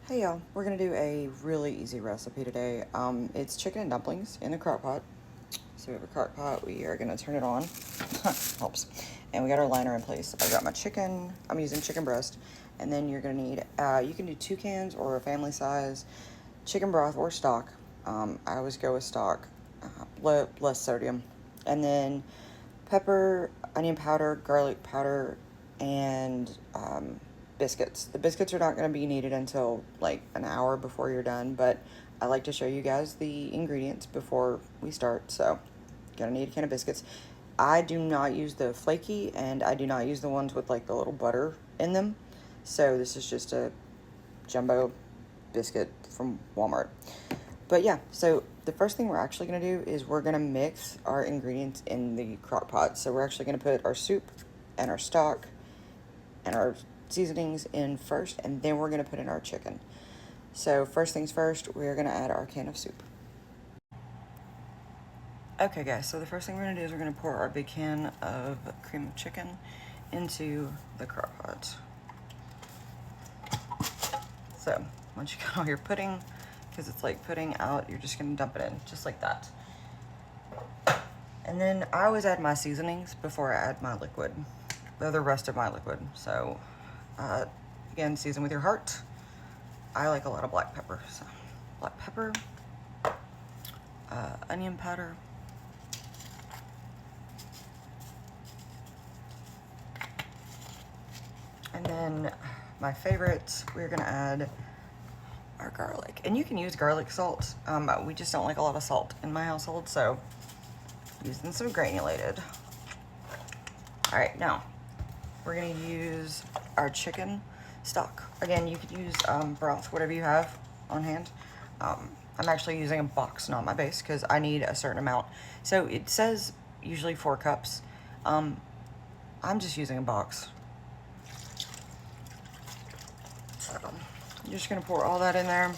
Hey y'all, we're gonna do a really easy recipe today. It's chicken and dumplings in the crock pot. So we have a crock pot, we are gonna turn it on. Helps. And we got our liner in place. I got my chicken, I'm using chicken breast. And then you're gonna need, you can do 2 cans or a family size chicken broth or stock. I always go with stock, less sodium. And then pepper, onion powder, garlic powder, and biscuits. The biscuits are not going to be needed until like an hour before you're done, but I like to show you guys the ingredients before we start. So, gonna need a can of biscuits. I do not use the flaky, and I do not use the ones with like the little butter in them. So this is just a jumbo biscuit from Walmart. But yeah, so the first thing we're actually going to do is we're going to mix our ingredients in the crock pot. So we're actually going to put our soup and our stock and our seasonings in first, and then we're going to put in our chicken. So first things first, we're going to add our can of soup. Okay guys, so the first thing we're going to do is we're going to pour our big can of cream of chicken into the crock pot. So once you got all your pudding, because it's like putting out, you're just gonna dump it in, just like that. And then I always add my seasonings before I add my liquid, the rest of my liquid. So again, season with your heart. I like a lot of black pepper, so black pepper, onion powder, and then my favorite, we're gonna add our garlic. And you can use garlic salt. We just don't like a lot of salt in my household, so using some granulated. All right, now we're gonna use our chicken stock. Again, you could use broth, whatever you have on hand. I'm actually using a box, not my base, because I need a certain amount. So it says usually 4 cups. I'm just using a box. So you're just gonna pour all that in there.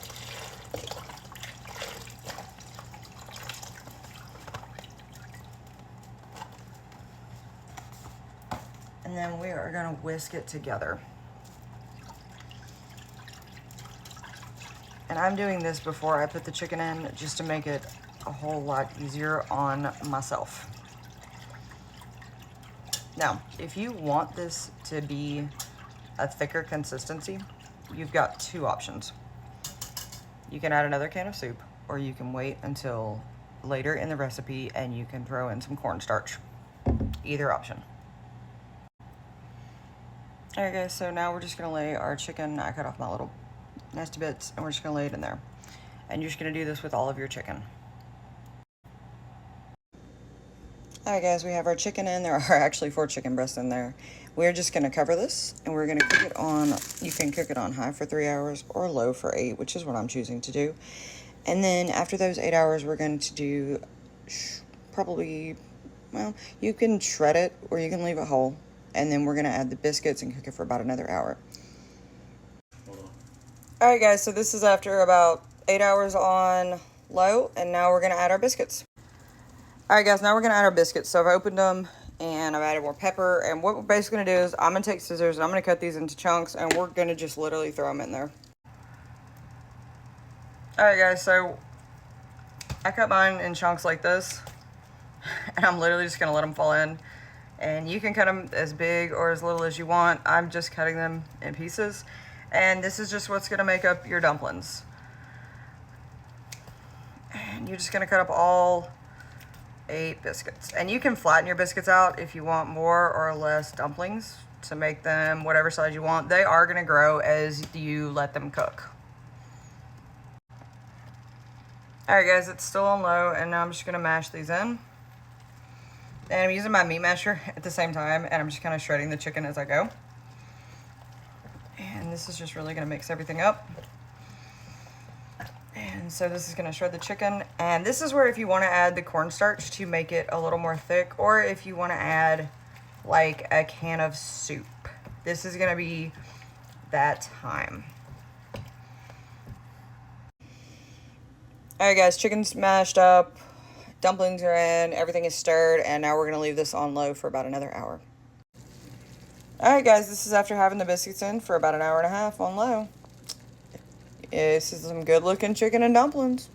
And then we are gonna whisk it together. And I'm doing this before I put the chicken in, just to make it a whole lot easier on myself. Now, if you want this to be a thicker consistency, you've got 2 options. You can add another can of soup, or you can wait until later in the recipe and you can throw in some cornstarch. Either option. All right guys, so now we're just gonna lay our chicken, I cut off my little nasty bits, and we're just gonna lay it in there. And you're just gonna do this with all of your chicken. All right guys, we have our chicken in. There are actually 4 chicken breasts in there. We're just gonna cover this, and we're gonna cook it on, you can cook it on high for 3 hours or low for 8, which is what I'm choosing to do. And then after those 8 hours, we're going to do probably, well, you can shred it or you can leave it whole. And then we're gonna add the biscuits and cook it for about another hour. All right guys, so this is after about 8 hours on low, and now we're gonna add our biscuits. All right guys, now we're gonna add our biscuits. So I've opened them and I've added more pepper, and what we're basically gonna do is I'm gonna take scissors and I'm gonna cut these into chunks, and we're gonna just literally throw them in there. All right guys, so I cut mine in chunks like this, and I'm literally just gonna let them fall in. And you can cut them as big or as little as you want. I'm just cutting them in pieces. And this is just what's gonna make up your dumplings. And you're just gonna cut up all 8 biscuits. And you can flatten your biscuits out if you want more or less dumplings to make them whatever size you want. They are gonna grow as you let them cook. All right guys, it's still on low, and now I'm just gonna mash these in. And I'm using my meat masher at the same time, and I'm just kind of shredding the chicken as I go. And this is just really gonna mix everything up. And so this is gonna shred the chicken. And this is where if you wanna add the cornstarch to make it a little more thick, or if you wanna add like a can of soup, this is gonna be that time. All right guys, chicken's mashed up, dumplings are in, everything is stirred, and now we're gonna leave this on low for about another hour. All right guys, this is after having the biscuits in for about an hour and a half on low. This is some good looking chicken and dumplings.